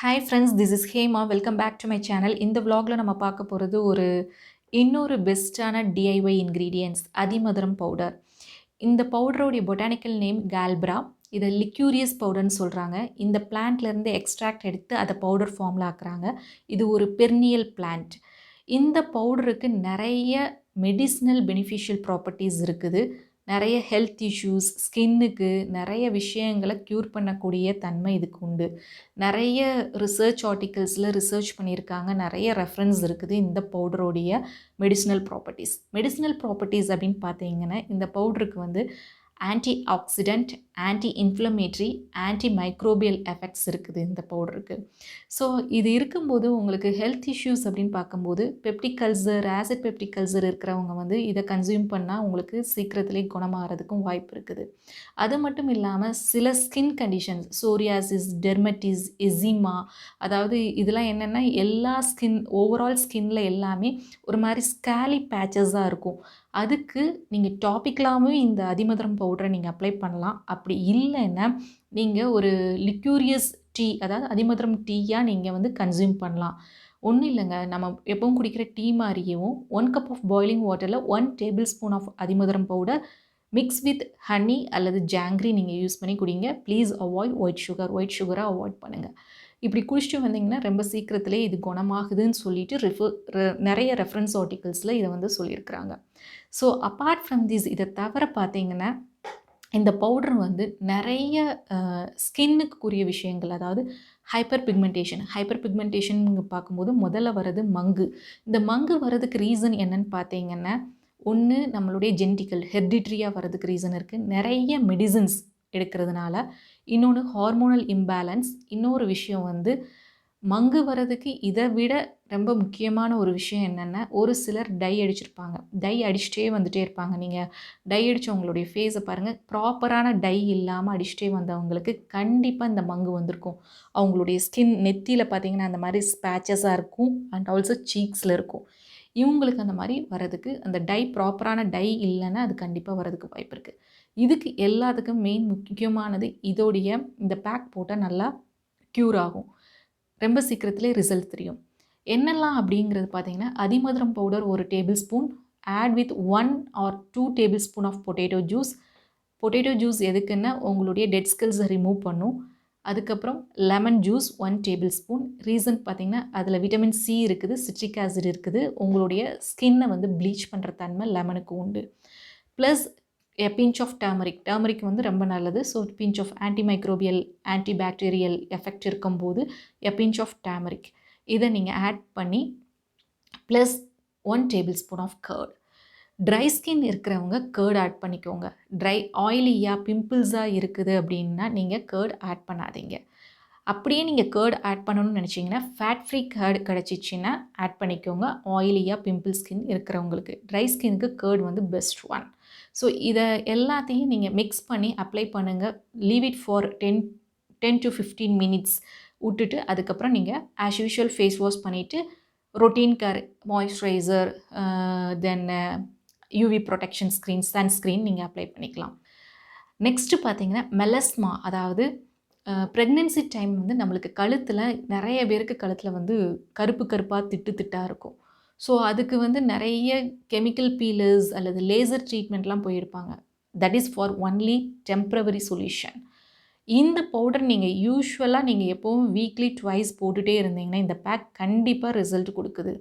Hi friends, this is Hema. Welcome back to my channel. இந்த vlogல நம்ம பார்க்க போகிறது இன்னொரு பெஸ்ட்டான டிஐஒய் இன்க்ரீடியன்ட்ஸ் அதிமதுரம் பவுடர். இந்த பவுடரோடைய பொட்டானிக்கல் நேம் கால்ப்ரா. இதை லிக்யூரியஸ் பவுடர்னு சொல்கிறாங்க. இந்த பிளான்ட்லேருந்து எக்ஸ்ட்ராக்ட் எடுத்து அதை பவுடர் ஃபார்மில் ஆக்குறாங்க. இது ஒரு பெர்னியல் பிளான்ட். இந்த பவுடருக்கு நிறைய மெடிசினல் பெனிஃபிஷியல் ப்ராப்பர்ட்டிஸ் இருக்குது. நிறைய ஹெல்த் இஷ்யூஸ், ஸ்கின்னுக்கு நிறைய விஷயங்களை க்யூர் பண்ணக்கூடிய தன்மை இதுக்கு உண்டு. நிறைய ரிசர்ச் ஆர்டிகல்ஸில் ரிசர்ச் பண்ணியிருக்காங்க. நிறைய ரெஃபரன்ஸ் இருக்குது இந்த பவுடரோடைய மெடிசினல் ப்ராப்பர்ட்டிஸ் அப்படின்னு பார்த்தீங்கன்னா, இந்த பவுடருக்கு anti oxidant, anti inflammatory, anti microbial effects இருக்குது இந்த பவுடருக்கு. ஸோ இது இருக்கும்போது உங்களுக்கு ஹெல்த் இஷ்யூஸ் அப்படின்னு பார்க்கும்போது peptic ulcer, acid peptic ulcer இருக்கிறவங்க இதை கன்சியூம் பண்ணால் உங்களுக்கு சீக்கிரத்திலே குணமாகறதுக்கும் வாய்ப்பு இருக்குது. அது மட்டும் இல்லாமல் சில ஸ்கின் கண்டிஷன்ஸ், சோரியாசிஸ், டெர்மட்டிஸ், எசிமா, அதாவது இதெல்லாம் என்னென்னா எல்லா ஓவரால் ஸ்கின்ல எல்லாமே ஒரு மாதிரி ஸ்கேலி பேச்சஸாக இருக்கும். அதுக்கு நீங்கள் டாபிக்லாமே இந்த அதிமதுரம் பவுடரை நீங்கள் அப்ளை பண்ணலாம். அப்படி இல்லைன்னா நீங்கள் ஒரு லிக்யூரியஸ் டீ, அதாவது அதிமதுரம் டீயாக நீங்கள் கன்சியூம் பண்ணலாம். ஒன்றும் இல்லைங்க, நம்ம எப்பவும் குடிக்கிற டீ மாதிரியும் 1 கப் ஆஃப் பாய்லிங் வாட்டரில் 1 டேபிள் ஸ்பூன் ஆஃப் அதிமதுரம் பவுடர் மிக்ஸ் வித் ஹனி அல்லது ஜாங்கிரி நீங்கள் யூஸ் பண்ணி குடிங்க. ப்ளீஸ் அவாய்ட் ஒயிட் சுகரை அவாய்ட் பண்ணுங்கள். இப்படி குடிச்சிட்டு வந்தீங்கன்னா ரொம்ப சீக்கிரத்திலே இது குணமாகுதுன்னு சொல்லிட்டு நிறைய ரெஃபரன்ஸ் ஆர்டிகல்ஸில் இதை சொல்லியிருக்கிறாங்க. ஸோ அப்பார்ட் ஃப்ரம் திஸ், இதை தவிர பார்த்தீங்கன்னா இந்த பவுடர் நிறைய ஸ்கின்னுக்குரிய விஷயங்கள், அதாவது ஹைப்பர் பிக்மெண்டேஷன் பார்க்கும்போது முதல்ல வர்றது மங்கு. இந்த மங்கு வர்றதுக்கு ரீசன் என்னன்னு பார்த்தீங்கன்னா, ஒன்று நம்மளுடைய ஜெனட்டிக்கல் ஹெரிடிட்ரியாக வர்றதுக்கு ரீசன் இருக்குது, நிறைய மெடிசன்ஸ் எடுக்கிறதுனால. இன்னொன்று ஹார்மோனல் இம்பேலன்ஸ். இன்னொரு விஷயம் மங்கு வர்றதுக்கு இதை விட ரொம்ப முக்கியமான ஒரு விஷயம் என்னென்னா, ஒரு சிலர் டை அடிச்சிருப்பாங்க. டை அடிச்சுட்டே வந்துட்டே இருப்பாங்க. நீங்கள் டை அடித்தவங்களுடைய ஃபேஸை பாருங்கள், ப்ராப்பரான டை இல்லாமல் அடிச்சுட்டே வந்தவங்களுக்கு கண்டிப்பாக இந்த மங்கு வந்திருக்கும். அவங்களுடைய ஸ்கின் நெத்தியில் பார்த்தீங்கன்னா அந்த மாதிரி ஸ்பேச்சஸாக இருக்கும், அண்ட் ஆல்சோ சீக்ஸில் இருக்கும். இவங்களுக்கு அந்த மாதிரி வர்றதுக்கு அந்த ப்ராப்பரான டை இல்லைன்னா அது கண்டிப்பாக வர்றதுக்கு வாய்ப்பு இருக்குது. இதுக்கு எல்லாத்துக்கும் மெயின் முக்கியமானது இந்த பேக் போட்டால் நல்லா க்யூர் ஆகும். ரொம்ப சீக்கிரத்திலே ரிசல்ட் தெரியும். என்னெல்லாம் அப்படிங்கிறது பார்த்தீங்கன்னா, அதிமதுரம் powder 1 tablespoon, add with 1 or 2 tablespoon of potato juice எதுக்குன்னா உங்களுடைய டெட் ஸ்கில்ஸை ரிமூவ் பண்ணும். அதுக்கப்புறம் lemon juice 1 tablespoon. Reason பார்த்தீங்கன்னா அதில் விட்டமின் சி இருக்குது, சிட்ரிக் ஆசிட் இருக்குது. உங்களுடைய ஸ்கின்னை ப்ளீச் பண்ணுற தன்மை லெமனுக்கு உண்டு. ப்ளஸ் பிஞ்ச் ஆஃப் டர்மரிக் ரொம்ப நல்லது. So pinch of antimicrobial, antibacterial effect இருக்கும்போது பிஞ்ச் ஆஃப் டர்மரிக் இதை நீங்கள் ஆட் பண்ணி, plus 1 tablespoon of curd. Dry skin இருக்கிறவங்க கர்ட் ஆட் பண்ணிக்கோங்க. ஆயிலியாக பிம்பிள்ஸாக இருக்குது அப்படின்னா நீங்கள் கர்ட் ஆட் பண்ணாதீங்க. அப்படியே நீங்கள் கர்ட் ஆட் பண்ணணும்னு நினச்சிங்கன்னா ஃபேட் ஃப்ரீ கர்ட் கிடச்சிச்சின்னா ஆட் பண்ணிக்கோங்க. ஆயிலியாக பிம்பிள் ஸ்கின் இருக்கிறவங்களுக்கு. ட்ரை ஸ்கின்னுக்கு கர்ட் பெஸ்ட் ஒன். ஸோ இதை எல்லாத்தையும் நீங்கள் மிக்ஸ் பண்ணி அப்ளை பண்ணுங்கள். Leave it for 10 to 15 minutes விட்டுட்டு அதுக்கப்புறம் நீங்கள் ஆஸ் யூஷுவல் ஃபேஸ் வாஷ் பண்ணிவிட்டு ரொட்டீன் கேர், மாய்ஸ்சரைசர், தென் யூவி ப்ரொடெக்ஷன் சன்ஸ்க்ரீன் நீங்கள் அப்ளை பண்ணிக்கலாம். நெக்ஸ்ட்டு பார்த்தீங்கன்னா மெலஸ்மா, அதாவது ப்ரெக்னென்சி டைம் நம்மளுக்கு கழுத்தில் நிறைய பேருக்கு கழுத்தில் கருப்பு கருப்பாக திட்டாக இருக்கும். ஸோ அதுக்கு நிறைய கெமிக்கல் பீலர்ஸ் அல்லது லேசர் ட்ரீட்மெண்ட்லாம் போயிருப்பாங்க. That is for only temporary solution. இந்த பவுடர் நீங்கள் எப்போவும் வீக்லி 2 போட்டுகிட்டே இருந்தீங்கன்னா இந்த பேக் கண்டிப்பாக ரிசல்ட் கொடுக்குது.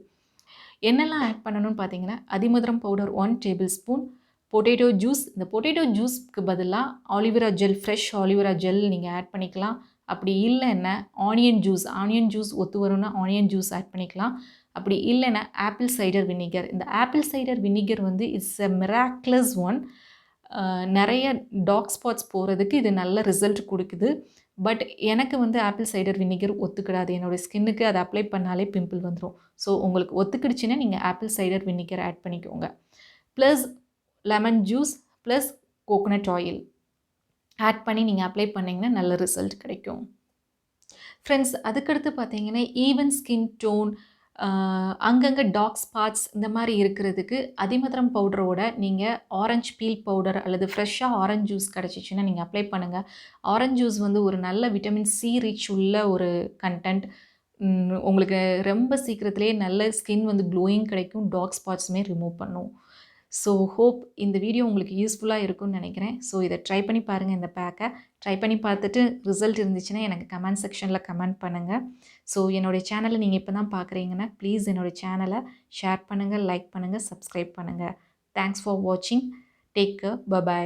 என்னெல்லாம் ஆட் பண்ணணும்னு பார்த்தீங்கன்னா, அதிமதுரம் powder 1 tablespoon, potato juice. இந்த பொட்டேட்டோ ஜூஸ்க்கு பதிலாக aloe vera gel, fresh aloe vera gel நீங்கள் ஆட் பண்ணிக்கலாம். அப்படி இல்லைன்னா ஆனியன் ஜூஸ் ஒத்து வரும்னா ஆனியன் ஜூஸ் ஆட் பண்ணிக்கலாம். அப்படி இல்லைன்னா ஆப்பிள் சைடர் வினிகர். இந்த apple cider vinegar it's a miraculous one. நிறைய டார்க் ஸ்பாட்ஸ் போகிறதுக்கு இது நல்ல ரிசல்ட் கொடுக்குது. பட் எனக்கு ஆப்பிள் சைடர் வினிகர் ஒத்துக்கிடாது. என்னோடய ஸ்கின்னுக்கு அதை அப்ளை பண்ணாலே பிம்பிள் வந்துடும். ஸோ உங்களுக்கு ஒத்துக்கிடுச்சுன்னா நீங்கள் ஆப்பிள் சைடர் வினிகர் ஆட் பண்ணிக்கோங்க. Plus lemon juice plus coconut oil add பண்ணி நீங்கள் அப்ளை பண்ணிங்கன்னா நல்ல ரிசல்ட் கிடைக்கும். ஃப்ரெண்ட்ஸ், அதுக்கடுத்து பார்த்தீங்கன்னா ஈவன் ஸ்கின் டோன், அங்கங்கே டார்க் ஸ்பாட்ஸ் இந்த மாதிரி இருக்கிறதுக்கு அதிமதுரம் பவுடரோட நீங்கள் ஆரஞ்சு பீல் பவுடர் அல்லது ஃப்ரெஷ்ஷாக ஆரஞ்சு ஜூஸ் கிடச்சிச்சின்னா நீங்கள் அப்ளை பண்ணுங்கள். ஆரஞ்சு ஜூஸ் வந்து ஒரு நல்ல விட்டமின் சி ரிச் உள்ள ஒரு கன்டென்ட். உங்களுக்கு ரொம்ப சீக்கிரத்திலேயே நல்ல ஸ்கின் வந்து க்ளோயிங் கிடைக்கும். டார்க் ஸ்பாட்ஸுமே ரிமூவ் பண்ணும். ஸோ ஹோப் இந்த வீடியோ உங்களுக்கு யூஸ்ஃபுல்லாக இருக்கும்னு நினைக்கிறேன். ஸோ இதை ட்ரை பண்ணி பாருங்கள். இந்த பேக்கை ட்ரை பண்ணி பார்த்துட்டு ரிசல்ட் இருந்துச்சுன்னா எனக்கு கமெண்ட் செக்ஷனில் கமெண்ட் பண்ணுங்கள். ஸோ என்னுடைய சேனலை நீங்கள் இப்போ தான் பார்க்குறீங்கன்னா ப்ளீஸ் என்னுடைய சேனலை ஷேர் பண்ணுங்கள், லைக் பண்ணுங்கள், சப்ஸ்கிரைப் பண்ணுங்கள். தேங்க்ஸ் ஃபார் வாட்சிங். Take care. பை.